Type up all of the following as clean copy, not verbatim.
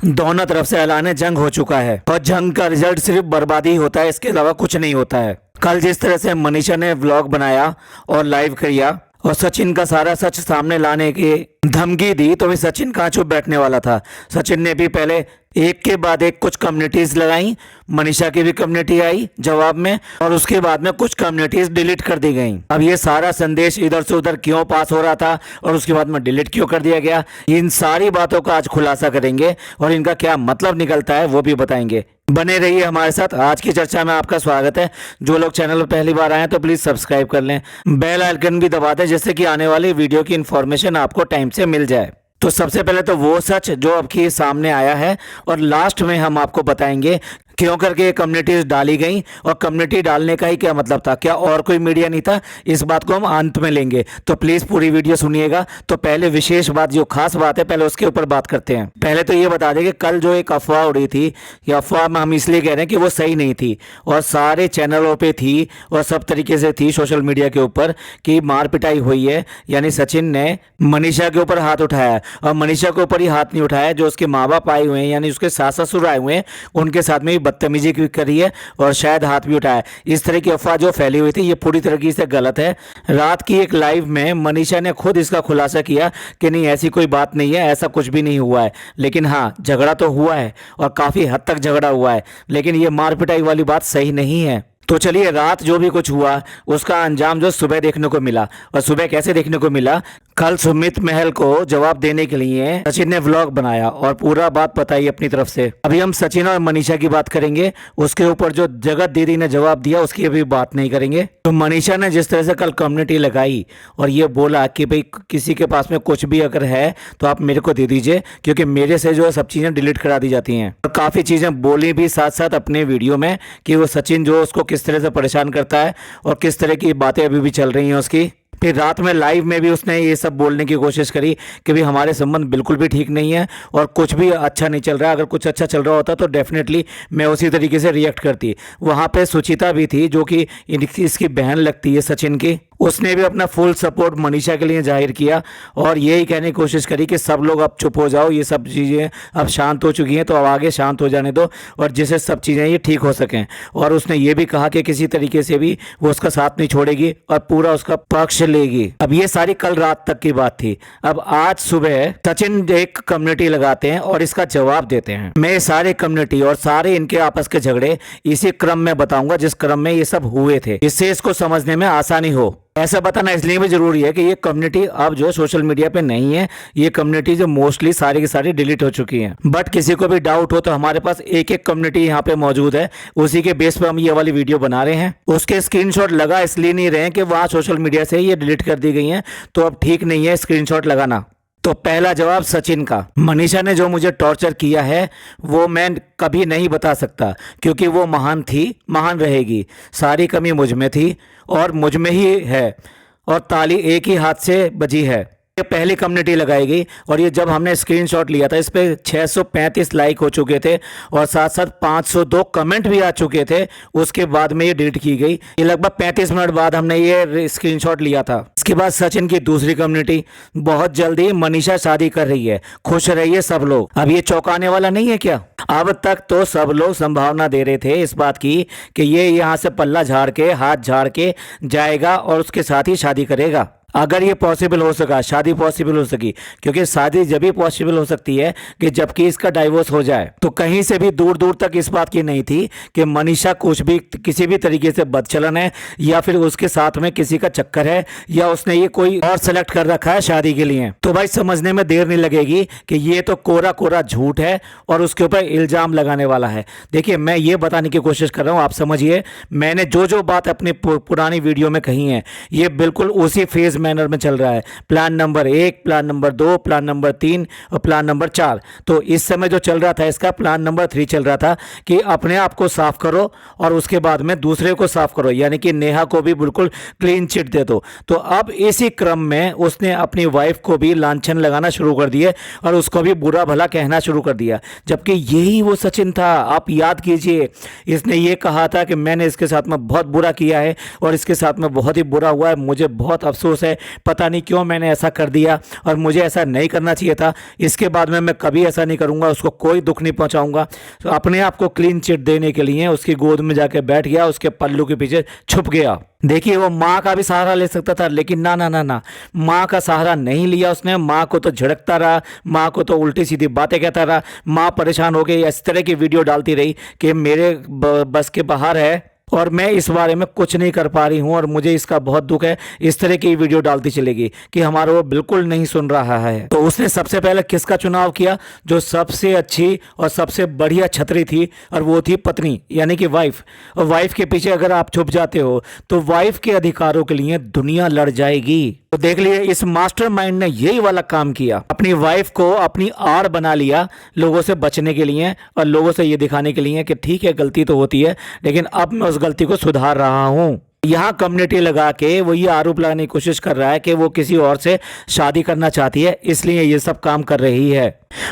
दोनों तरफ से ऐलान जंग हो चुका है और जंग का रिजल्ट सिर्फ बर्बादी होता है, इसके अलावा कुछ नहीं होता है। कल जिस तरह से मनीषा ने व्लॉग बनाया और लाइव किया और सचिन का सारा सच सामने लाने की धमकी दी, तो भी सचिन कहाँ चुप बैठने वाला था। सचिन ने भी पहले एक के बाद एक कुछ कम्युनिटीज लगाई, मनीषा की भी कम्युनिटी आई जवाब में, और उसके बाद में कुछ कम्युनिटीज डिलीट कर दी गई। अब ये सारा संदेश इधर से उधर क्यों पास हो रहा था और उसके बाद में डिलीट क्यों कर दिया गया, इन सारी बातों का आज खुलासा करेंगे और इनका क्या मतलब निकलता है वो भी बताएंगे। बने रहिए हमारे साथ। आज की चर्चा में आपका स्वागत है। जो लोग चैनल पर पहली बार आए हैं तो प्लीज सब्सक्राइब कर लें, बेल आइकन भी दबा दें जिससे कि आने वाली वीडियो की इन्फॉर्मेशन आपको टाइम से मिल जाए। तो सबसे पहले तो वो सच जो अब की सामने आया है और लास्ट में हम आपको बताएंगे क्यों करके ये कम्युनिटीज डाली गई और कम्युनिटी डालने का ही क्या मतलब था, क्या और कोई मीडिया नहीं था, इस बात को हम अंत में लेंगे। तो प्लीज पूरी वीडियो सुनिएगा। तो पहले विशेष बात जो खास बात है पहले उसके ऊपर बात करते हैं। पहले तो ये बता दें कि कल जो एक अफवाह उड़ी थी, ये अफवाह में हम इसलिए कह रहे हैं कि वो सही नहीं थी और सारे चैनलों पे थी और सब तरीके से थी सोशल मीडिया के ऊपर कि मार पिटाई हुई है, यानी सचिन ने मनीषा के ऊपर हाथ उठाया और मनीषा के ऊपर ही हाथ नहीं उठाया, जो उसके माँ बाप आए हुए हैं यानी उसके सास ससुर आए हुए हैं उनके साथ में बदतमीजी करी है और शायद हाथ भी उठाया। इस तरह की अफवाह जो फैली हुई थी ये पूरी तरीके से गलत है। रात की एक लाइव में मनीषा ने खुद इसका खुलासा किया कि नहीं ऐसी कोई बात नहीं है, ऐसा कुछ भी नहीं हुआ है। लेकिन हाँ, झगड़ा तो हुआ है और काफी हद तक झगड़ा हुआ है, लेकिन ये मार पिटाई वाली बात सही नहीं है। तो चलिए, रात जो भी कुछ हुआ उसका अंजाम जो सुबह देखने को मिला, और सुबह कैसे देखने को मिला, कल सुमित महल को जवाब देने के लिए सचिन ने व्लॉग बनाया और पूरा बात बताई अपनी तरफ से। अभी हम सचिन और मनीषा की बात करेंगे, उसके ऊपर जो जगत दीदी ने जवाब दिया उसकी अभी बात नहीं करेंगे। तो मनीषा ने जिस तरह से कल कम्युनिटी लगाई और ये बोला कि भाई किसी के पास में कुछ भी अगर है तो आप मेरे को दे दीजिए, क्योंकि मेरे से जो है सब चीजें डिलीट करा दी जाती हैं, और काफी चीजें बोली भी साथ साथ अपने वीडियो में कि वो सचिन जो उसको किस तरह से परेशान करता है और किस तरह की बातें अभी भी चल रही हैं उसकी। फिर रात में लाइव में भी उसने ये सब बोलने की कोशिश करी कि भाई हमारे संबंध बिल्कुल भी ठीक नहीं है और कुछ भी अच्छा नहीं चल रहा है, अगर कुछ अच्छा चल रहा होता तो डेफिनेटली मैं उसी तरीके से रिएक्ट करती। वहाँ पे सुचिता भी थी जो कि इसकी बहन लगती है सचिन की, उसने भी अपना फुल सपोर्ट मनीषा के लिए जाहिर किया और यही कहने की कोशिश करी कि सब लोग अब चुप हो जाओ, ये सब चीज़ें अब शांत हो चुकी हैं तो अब आगे शांत हो जाने दो और जिससे सब चीज़ें ये ठीक हो सकें। और उसने ये भी कहा कि किसी तरीके से भी वो उसका साथ नहीं छोड़ेगी और पूरा उसका पक्ष लेगी। अब ये सारी कल रात तक की बात थी। अब आज सुबह सचिन एक कम्युनिटी लगाते हैं और इसका जवाब देते हैं। मैं सारे कम्युनिटी और सारे इनके आपस के झगड़े इसी क्रम में बताऊंगा जिस क्रम में ये सब हुए थे, इससे इसको समझने में आसानी हो। ऐसा बताना इसलिए भी जरूरी है कि ये कम्युनिटी अब जो सोशल मीडिया पे नहीं है, ये कम्युनिटी जो मोस्टली सारी की सारी डिलीट हो चुकी हैं। बट किसी को भी डाउट हो तो हमारे पास एक एक कम्युनिटी यहाँ पे मौजूद है, उसी के बेस पे हम ये वाली वीडियो बना रहे हैं। उसके स्क्रीनशॉट लगा इसलिए नहीं रहे हैं कि वहाँ सोशल मीडिया से ये डिलीट कर दी गई हैं, तो अब ठीक नहीं है स्क्रीनशॉट लगाना। तो पहला जवाब सचिन का, मनीषा ने जो मुझे टॉर्चर किया है वो मैं कभी नहीं बता सकता, क्योंकि वो महान थी, महान रहेगी। सारी कमी मुझ में थी और मुझ में ही है और ताली एक ही हाथ से बजी है। ये पहली कम्युनिटी लगाई गई और ये जब हमने स्क्रीनशॉट लिया था इस पे 635 लाइक हो चुके थे और साथ साथ 502 कमेंट भी आ चुके थे। उसके बाद में ये डिलीट की गई। ये लगभग 35 मिनट बाद हमने ये स्क्रीनशॉट लिया था। इसके बाद सचिन की दूसरी कम्युनिटी, बहुत जल्दी मनीषा शादी कर रही है, खुश रहिए सब लोग। अब ये चौंकाने वाला नहीं है क्या? अब तक तो सब लोग संभावना दे रहे थे इस बात की कि ये यहाँ से पल्ला झाड़ के हाथ झाड़ के जाएगा और उसके साथ ही शादी करेगा। अगर ये पॉसिबल हो सका, शादी पॉसिबल हो सकी, क्योंकि शादी जब भी पॉसिबल हो सकती है कि जबकि इसका डाइवोर्स हो जाए। तो कहीं से भी दूर दूर तक इस बात की नहीं थी कि मनीषा कुछ भी किसी भी तरीके से बदचलन है या फिर उसके साथ में किसी का चक्कर है या उसने ये कोई और सेलेक्ट कर रखा है शादी के लिए। तो भाई समझने में देर नहीं लगेगी कि ये तो कोरा कोरा झूठ है और उसके ऊपर इल्जाम लगाने वाला है। देखिए, मैं ये बताने की कोशिश कर रहा हूँ, आप समझिए। मैंने जो जो बात अपनी पुरानी वीडियो में कही है ये बिल्कुल उसी फेज मैनर में चल रहा है। Plan number 1, plan number 2, plan number 3 और प्लान नंबर 4। तो इस समय जो चल रहा था इसका प्लान नंबर 3 चल रहा था कि अपने आप को साफ करो और उसके बाद में दूसरे को साफ करो, यानी कि नेहा को भी बिल्कुल क्लीन चिट दे दो। तो अब इसी क्रम में उसने अपनी वाइफ को भी लांछन लगाना शुरू कर दिए और उसको भी बुरा भला कहना शुरू कर दिया, जबकि यही वो सचिन था। आप याद कीजिए, इसने ये कहा था कि मैंने इसके साथ में बहुत बुरा किया है और इसके साथ में बहुत ही बुरा हुआ है, मुझे बहुत अफसोस है है, पता नहीं क्यों मैंने ऐसा कर दिया और मुझे ऐसा नहीं करना चाहिए था, इसके बाद में मैं कभी ऐसा नहीं करूँगा, उसको कोई दुख नहीं पहुँचाऊँगा। तो अपने आप को क्लीन चिट देने के लिए उसकी गोद में जाके बैठ गया, उसके पल्लू के पीछे छुप गया। देखिए वो माँ का भी सहारा ले सकता था, लेकिन ना ना ना ना, माँ का सहारा नहीं लिया उसने। माँ को तो झिड़कता रहा, माँ को तो उल्टी सीधी बातें कहता रहा। माँ परेशान हो गई, इस तरह की वीडियो डालती रही कि मेरे बस के बाहर है और मैं इस बारे में कुछ नहीं कर पा रही हूँ और मुझे इसका बहुत दुख है। इस तरह की वीडियो डालती चलेगी कि हमारा वो बिल्कुल नहीं सुन रहा है। तो उसने सबसे पहले किसका चुनाव किया? जो सबसे अच्छी और सबसे बढ़िया छतरी थी, और वो थी पत्नी, यानी कि वाइफ। और वाइफ के पीछे अगर आप छुप जाते हो तो वाइफ के अधिकारों के लिए दुनिया लड़ जाएगी। तो देख लिए इस मास्टरमाइंड ने यही वाला काम किया, अपनी वाइफ को अपनी आड़ बना लिया लोगों से बचने के लिए और लोगों से ये दिखाने के लिए कि ठीक है गलती तो होती है, लेकिन अब मैं उस गलती को सुधार रहा हूँ। यहाँ कम्युनिटी लगा के वो ये आरोप लगाने की कोशिश कर रहा है कि वो किसी और से शादी करना चाहती है, इसलिए ये सब काम कर रही है।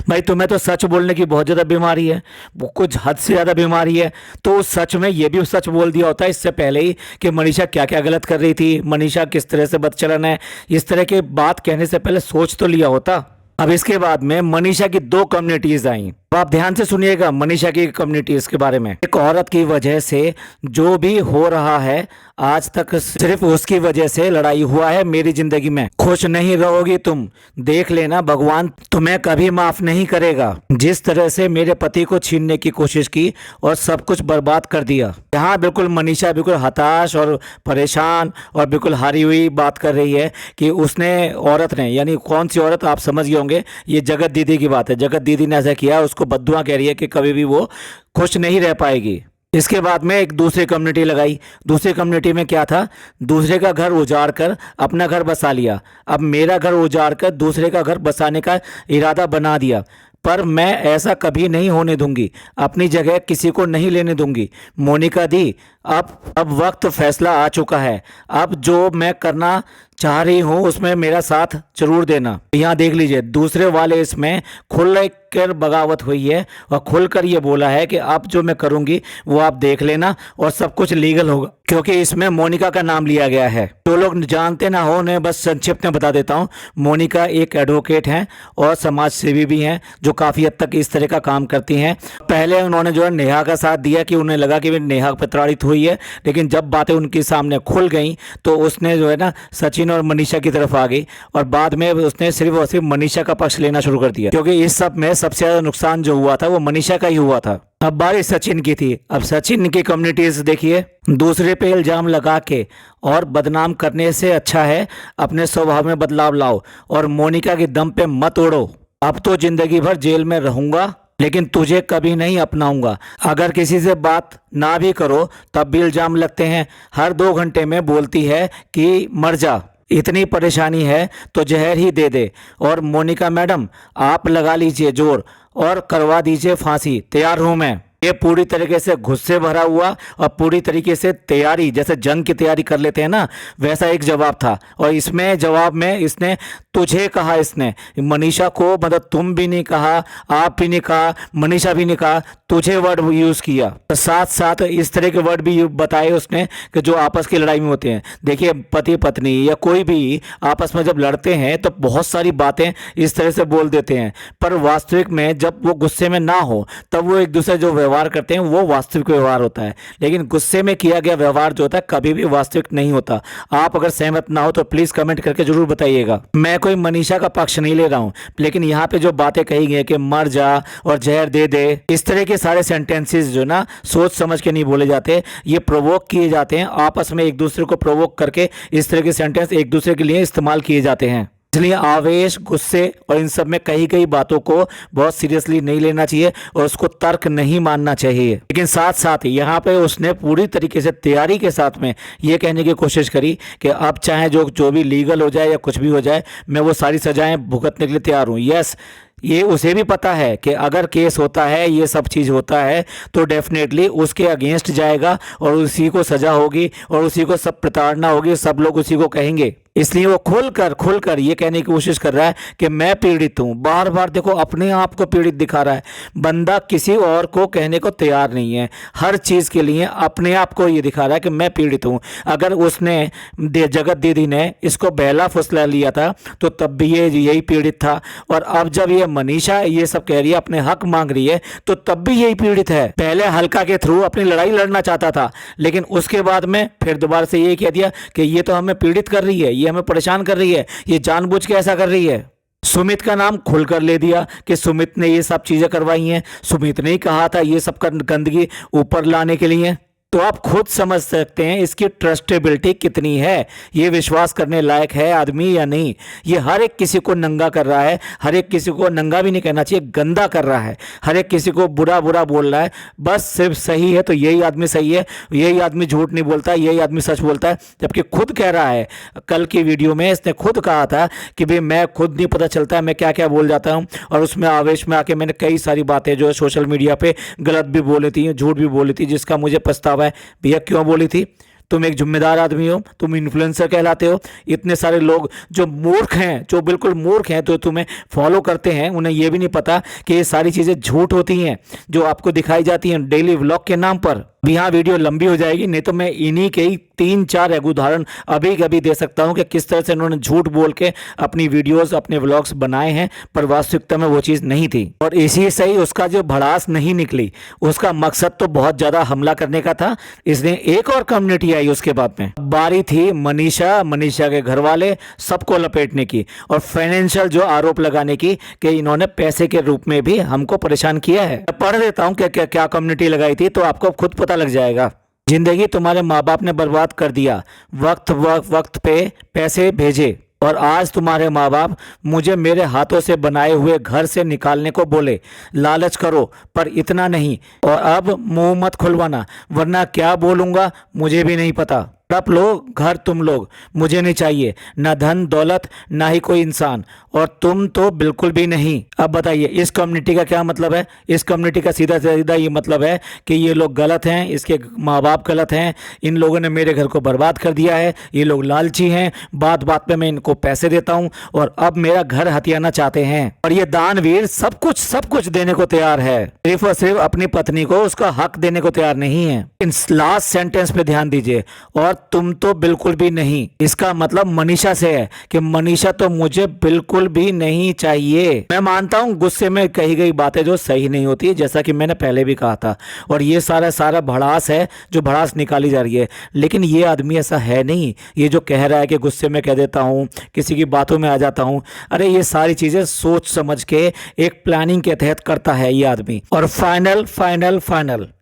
भाई तुम्हें तो सच बोलने की बहुत ज़्यादा बीमारी है, वो कुछ हद से ज़्यादा बीमारी है। तो उस सच में ये भी सच बोल दिया होता है इससे पहले ही कि मनीषा क्या क्या गलत कर रही थी, मनीषा किस तरह से बदचलन है, इस तरह की बात कहने से पहले सोच तो लिया होता। अब इसके बाद में मनीषा की 2 कम्युनिटीज आई। तो आप ध्यान से सुनिएगा मनीषा की कम्युनिटीज के बारे में। एक औरत की वजह से जो भी हो रहा है आज तक सिर्फ उसकी वजह से लड़ाई हुआ है मेरी जिंदगी में। खुश नहीं रहोगी तुम, देख लेना भगवान तुम्हें कभी माफ नहीं करेगा। जिस तरह से मेरे पति को छीनने की कोशिश की और सब कुछ बर्बाद कर दिया। यहाँ बिल्कुल मनीषा बिल्कुल हताश और परेशान और बिल्कुल हारी हुई बात कर रही है कि उसने, औरत ने, यानी कौन सी औरत आप समझ गए होंगे, ये जगत दीदी की बात है। जगत दीदी ने ऐसा किया, उसको बद्दुआ कह रही है कि कभी भी वो खुश नहीं रह पाएगी। इसके बाद में एक दूसरी कम्युनिटी लगाई। दूसरी कम्युनिटी में क्या था? दूसरे का घर उजाड़ कर अपना घर बसा लिया। अब मेरा घर उजाड़ कर दूसरे का घर बसाने का इरादा बना दिया, पर मैं ऐसा कभी नहीं होने दूंगी, अपनी जगह किसी को नहीं लेने दूंगी। मोनिका दी, अब वक्त फैसला आ चुका है। अब जो मैं करना चाह रही हूँ उसमें मेरा साथ जरूर देना। यहाँ देख लीजिए दूसरे वाले इसमें खुल कर बगावत हुई है और खुलकर ये बोला है कि अब जो मैं करूँगी वो आप देख लेना और सब कुछ लीगल होगा, क्योंकि इसमें मोनिका का नाम लिया गया है। जो लोग जानते ना हो उन्हें बस संक्षिप्त में बता देता हूँ। मोनिका एक एडवोकेट हैं और समाज सेवी भी हैं जो काफ़ी हद तक इस तरह का काम करती हैं। पहले उन्होंने जो है नेहा का साथ दिया कि उन्हें लगा कि नेहा प्रताड़ित हुई है, लेकिन जब बातें उनके सामने खुल गई तो उसने जो है ना सचिन और मनीषा की तरफ आ गई और बाद में उसने सिर्फ और सिर्फ मनीषा का पक्ष लेना शुरू कर दिया, क्योंकि इस सब में सबसे ज्यादा नुकसान जो हुआ था वो मनीषा का ही हुआ था। अब बारी सचिन की थी। अब सचिन की कम्युनिटीज देखिए, दूसरे पे इल्जाम लगा के और बदनाम करने से अच्छा है अपने स्वभाव में बदलाव लाओ और मोनिका के दम पे मत उड़ो। अब तो जिंदगी भर जेल में रहूंगा लेकिन तुझे कभी नहीं अपनाऊंगा। अगर किसी से बात ना भी करो तब भी इल्जाम लगते हैं। हर 2 घंटे में बोलती है कि मर जा, इतनी परेशानी है तो जहर ही दे दे। और मोनिका मैडम आप लगा लीजिए जोर और करवा दीजिए फांसी, तैयार हूं मैं। ये पूरी तरीके से गुस्से भरा हुआ और पूरी तरीके से तैयारी, जैसे जंग की तैयारी कर लेते हैं ना, वैसा एक जवाब था। और इसमें जवाब में इसने तुझे कहा, इसने मनीषा को, मतलब तुम भी नहीं कहा, आप भी नहीं कहा, मनीषा भी नहीं कहा, तुझे वर्ड यूज किया। तो साथ साथ इस तरह के वर्ड भी बताए उसने कि जो आपस की लड़ाई में होते हैं। देखिए पति पत्नी या कोई भी आपस में जब लड़ते हैं तो बहुत सारी बातें इस तरह से बोल देते हैं, पर वास्तविक में जब वो गुस्से में ना हो तब वो एक दूसरे जो व्यवहार करते हैं वो वास्तविक व्यवहार होता है। लेकिन गुस्से में किया गया व्यवहार जो होता है कभी भी वास्तविक नहीं होता। आप अगर सहमत ना हो तो प्लीज कमेंट करके जरूर बताइएगा। मैं कोई मनीषा का पक्ष नहीं ले रहा हूं, लेकिन यहाँ पे जो बातें कही गई कि मर जा और जहर दे दे, इस तरह के सारे सेंटेंसेस जो ना सोच समझ के नहीं बोले जाते, ये प्रोवोक किए जाते हैं। आपस में एक दूसरे को प्रोवोक करके इस तरह के सेंटेंस एक दूसरे के लिए इस्तेमाल किए जाते हैं। इसलिए आवेश, गुस्से और इन सब में कही गई बातों को बहुत सीरियसली नहीं लेना चाहिए और उसको तर्क नहीं मानना चाहिए। लेकिन साथ साथ यहाँ पे उसने पूरी तरीके से तैयारी के साथ में ये कहने की कोशिश करी कि अब चाहे जो भी लीगल हो जाए या कुछ भी हो जाए, मैं वो सारी सजाएं भुगतने के लिए तैयार हूँ। यस, ये उसे भी पता है कि अगर केस होता है, ये सब चीज़ होता है, तो डेफिनेटली उसके अगेंस्ट जाएगा और उसी को सज़ा होगी और उसी को सब प्रताड़ना होगी, सब लोग उसी को कहेंगे। इसलिए वो खुलकर ये कहने की कोशिश कर रहा है कि मैं पीड़ित हूँ। बार बार देखो अपने आप को पीड़ित दिखा रहा है। बंदा किसी और को कहने को तैयार नहीं है, हर चीज़ के लिए अपने आप को ये दिखा रहा है कि मैं पीड़ित हूँ। अगर उसने जगत दीदी ने इसको बहला फुसला लिया था तो तब भी ये यही पीड़ित था, और अब जब ये मनीषा ये सब कह रही है, अपने हक मांग रही है, तो तब भी यही पीड़ित है। पहले हल्का के थ्रू अपनी लड़ाई लड़ना चाहता था, लेकिन उसके बाद में फिर दोबारा से ये कह दिया कि ये तो हमें पीड़ित कर रही है, ये हमें परेशान कर रही है, ये जानबूझ के ऐसा कर रही है। सुमित का नाम खुलकर ले दिया कि सुमित ने ये सब चीजें करवाई हैं, सुमित ने ही कहा था ये सब गंदगी ऊपर लाने के लिए। तो आप खुद समझ सकते हैं इसकी ट्रस्टेबिलिटी कितनी है, ये विश्वास करने लायक है आदमी या नहीं। ये हर एक किसी को नंगा कर रहा है, हर एक किसी को नंगा भी नहीं कहना चाहिए, गंदा कर रहा है, हर एक किसी को बुरा बुरा बोल रहा है। बस सिर्फ सही है तो यही आदमी सही है, यही आदमी झूठ नहीं बोलता, यही आदमी सच बोलता है। जबकि खुद कह रहा है, कल की वीडियो में इसने खुद कहा था कि भाई मैं खुद नहीं पता चलता है मैं क्या क्या बोल जाता हूँ, और उसमें आवेश में आके मैंने कई सारी बातें जो है सोशल मीडिया पे गलत भी बोली थी, झूठ भी बोली थी, जिसका मुझे पछतावा है। भैया क्यों बोली थी? तुम एक जिम्मेदार आदमी हो, तुम इन्फ्लुएंसर कहलाते हो। इतने सारे लोग जो मूर्ख हैं, जो बिल्कुल मूर्ख हैं, तो तुम्हें फॉलो करते हैं, उन्हें ये भी नहीं पता कि ये सारी चीज़ें झूठ होती हैं जो आपको दिखाई जाती हैं डेली व्लॉग के नाम पर। यहाँ वीडियो लंबी हो जाएगी, नहीं तो मैं इन्हीं के ही 3-4 उदाहरण अभी कभी दे सकता हूँ कि किस तरह से उन्होंने झूठ बोल के अपनी वीडियोस अपने व्लॉग्स बनाए हैं, पर वास्तविकता में वो चीज़ नहीं थी। और इसी से ही उसका जो भड़ास नहीं निकली, उसका मकसद तो बहुत ज़्यादा हमला करने का था। इसने एक और कम्युनिटी आई उसके बाद में, बारी थी मनीषा के घर वाले सबको लपेटने की और फाइनेंशियल जो आरोप लगाने की कि इन्होंने पैसे के रूप में भी हमको परेशान किया है। पढ़ देता हूँ क्या कम्युनिटी लगाई थी, तो आपको खुद पता लग जाएगा। जिंदगी तुम्हारे माँ बाप ने बर्बाद कर दिया, वक्त पे पैसे भेजे, और आज तुम्हारे माँ बाप मुझे मेरे हाथों से बनाए हुए घर से निकालने को बोले। लालच करो पर इतना नहीं, और अब मुंह मत खुलवाना वरना क्या बोलूँगा मुझे भी नहीं पता। आप लोग घर तुम लोग, मुझे नहीं चाहिए ना धन दौलत ना ही कोई इंसान, और तुम तो बिल्कुल भी नहीं। अब बताइए इस कम्युनिटी का क्या मतलब है? इस कम्युनिटी का सीधा सीधा ये मतलब है कि ये लोग गलत हैं, इसके माँ बाप गलत हैं, इन लोगों ने मेरे घर को बर्बाद कर दिया है, ये लोग लालची हैं, बात बात पे मैं इनको पैसे देता हूँ और अब मेरा घर हथियाना चाहते हैं। और ये दानवीर सब कुछ देने को तैयार है, सिर्फ और सिर्फ अपनी पत्नी को उसका हक देने को तैयार नहीं है। इन लास्ट सेंटेंस पे ध्यान दीजिए, और तुम तो बिल्कुल भी नहीं, इसका मतलब मनीषा से है कि मनीषा तो मुझे बिल्कुल भी नहीं चाहिए। मैं मानता हूँ गुस्से में कही गई बातें जो सही नहीं होती, जैसा कि मैंने पहले भी कहा था, और ये सारा भड़ास है जो भड़ास निकाली जा रही है। लेकिन ये आदमी ऐसा है नहीं, ये जो कह रहा है कि गुस्से में कह देता हूँ, किसी की बातों में आ जाता हूँ, अरे ये सारी चीजें सोच समझ के एक प्लानिंग के तहत करता है ये आदमी। और फाइनल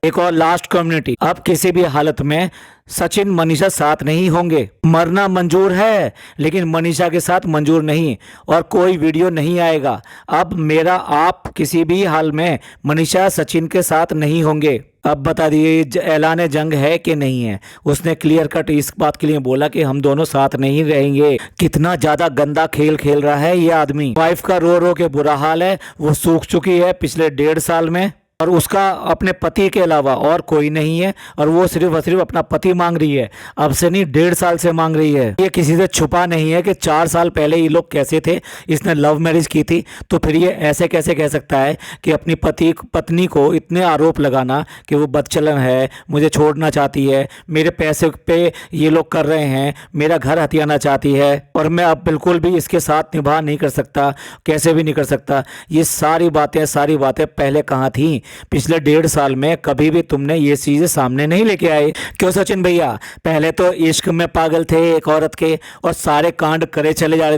एक और लास्ट कम्युनिटी, अब किसी भी हालत में सचिन मनीषा साथ नहीं होंगे। मरना मंजूर है लेकिन मनीषा के साथ मंजूर नहीं, और कोई वीडियो नहीं आएगा। अब मेरा आप किसी भी हाल में मनीषा सचिन के साथ नहीं होंगे। अब बता दिए ऐलान जंग है कि नहीं है? उसने क्लियर कट इस बात के लिए बोला कि हम दोनों साथ नहीं रहेंगे। कितना ज्यादा गंदा खेल खेल रहा है ये आदमी। वाइफ का रो रो के बुरा हाल है, वो सूख चुकी है पिछले 1.5 साल में, और उसका अपने पति के अलावा और कोई नहीं है, और वो सिर्फ और सिर्फ अपना पति मांग रही है। अब से नहीं 1.5 साल से मांग रही है। ये किसी से छुपा नहीं है कि 4 साल पहले ये लोग कैसे थे। इसने लव मैरिज की थी, तो फिर ये ऐसे कैसे कह सकता है कि अपनी पत्नी को इतने आरोप लगाना कि वो बदचलन है, मुझे छोड़ना चाहती है, मेरे पैसे पे ये लोग कर रहे हैं, मेरा घर हथियाना चाहती है, और मैं अब बिल्कुल भी इसके साथ निभा नहीं कर सकता, कैसे भी नहीं कर सकता। ये सारी बातें पहले कहाँ थी? पिछले 1.5 साल में कभी भी तुमने ये चीजें सामने नहीं लेके आए। क्यों सचिन भैया? पहले तो इश्क में पागल थे एक औरत के, और सारे कांड करे चले जा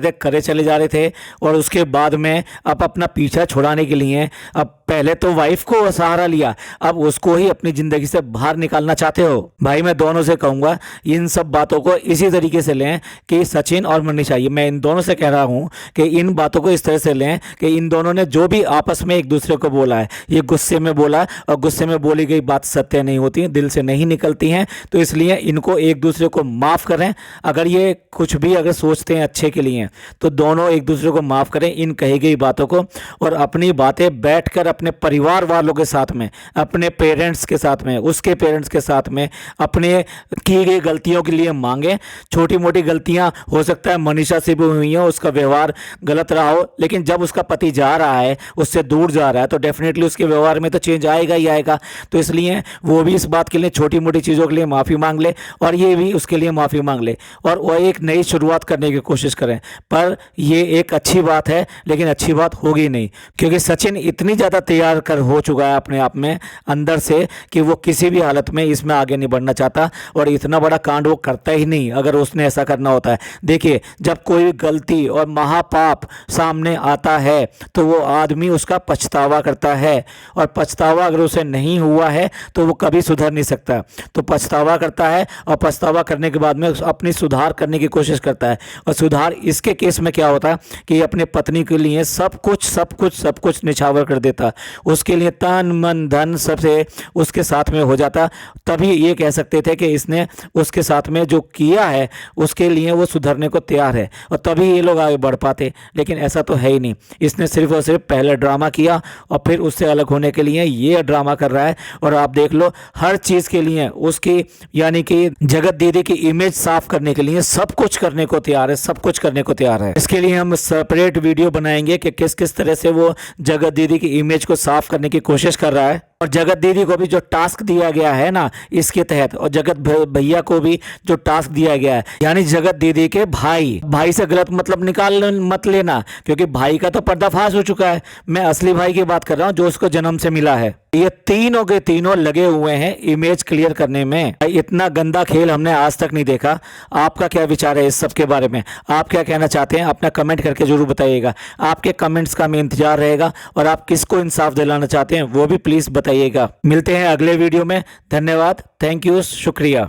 रहे थे, और उसके बाद में अब अपना पीछा छुड़ाने के लिए अब पहले तो वाइफ को सहारा लिया, अब उसको ही अपनी जिंदगी से बाहर निकालना चाहते हो। भाई मैं दोनों से कहूंगा इन सब बातों को इसी तरीके से लें कि सचिन और मनीषा, ये मैं इन दोनों से कह रहा हूं कि इन बातों को इस तरह से लें कि इन दोनों ने जो भी आपस में एक दूसरे को बोला है, ये गुस्से में बोला और गुस्से में बोली गई बात सत्य नहीं होती है, दिल से नहीं निकलती हैं। तो इसलिए इनको एक दूसरे को माफ़ करें। अगर ये कुछ भी अगर सोचते हैं अच्छे के लिए तो दोनों एक दूसरे को माफ़ करें इन कही गई बातों को, और अपनी बातें बैठकर अपने परिवार वालों के साथ में, अपने पेरेंट्स के साथ में, उसके पेरेंट्स के साथ में अपने की गई गलतियों के लिए मांगें। छोटी मोटी गलतियां हो सकता है मनीषा से भी हुई हो, उसका व्यवहार गलत रहा हो, लेकिन जब उसका पति जा रहा है, उससे दूर जा रहा है, तो डेफिनेटली उसके व्यवहार में तो चेंज आएगा ही आएगा। तो इसलिए वो भी इस बात के लिए छोटी मोटी चीज़ों के लिए माफ़ी मांग ले और ये भी उसके लिए माफ़ी मांग ले और वो एक नई शुरुआत करने की कोशिश करें। पर ये एक अच्छी बात है, लेकिन अच्छी बात होगी नहीं, क्योंकि सचिन इतनी ज़्यादा तैयार कर हो चुका है अपने आप में अंदर से कि वो किसी भी हालत में इसमें आगे नहीं बढ़ना चाहता और इतना बड़ा कांड वो करता ही नहीं अगर उसने ऐसा करना होता है। देखिए, जब कोई गलती और महापाप सामने आता है तो वो आदमी उसका पछतावा करता है, और पछतावा अगर उसे नहीं हुआ है तो वो कभी सुधर नहीं सकता। तो पछतावा करता है और पछतावा करने के बाद में अपनी सुधार करने की कोशिश करता है। और सुधार इसके केस में क्या होता है कि अपनी पत्नी के लिए सब कुछ निछावर कर देता, उसके लिए तन मन धन सबसे उसके साथ में हो जाता। तभी ये कह सकते थे कि इसने उसके साथ में जो किया है उसके लिए वो सुधरने को तैयार है, और तभी ये लोग आगे बढ़ पाते। लेकिन ऐसा तो है ही नहीं। इसने सिर्फ और सिर्फ पहले ड्रामा किया और फिर उससे अलग होने के लिए ये ड्रामा कर रहा है। और आप देख लो, हर चीज़ के लिए उसकी यानी कि जगत दीदी की इमेज साफ करने के लिए सब कुछ करने को तैयार है, सब कुछ करने को तैयार है। इसके लिए हम सेपरेट वीडियो बनाएंगे कि किस किस तरह से वो जगत दीदी की इमेज को साफ करने की कोशिश कर रहा है। और जगत दीदी को भी जो टास्क दिया गया है ना इसके तहत, और जगत भैया को भी जो टास्क दिया गया है, यानी जगत दीदी के भाई से गलत मतलब निकाल मत लेना, क्योंकि भाई का तो पर्दाफाश हो चुका है। मैं असली भाई की बात कर रहा हूँ जो उसको जन्म से मिला है। ये तीनों के तीनों लगे हुए हैं इमेज क्लियर करने में। इतना गंदा खेल हमने आज तक नहीं देखा। आपका क्या विचार है इस सब के बारे में? आप क्या कहना चाहते हैं? अपना कमेंट करके जरूर बताइएगा। आपके कमेंट्स का हमें इंतजार रहेगा, और आप किसको इंसाफ दिलाना चाहते हैं वो भी प्लीज़ बताइएगा। मिलते हैं अगले वीडियो में। धन्यवाद, थैंक यू, शुक्रिया।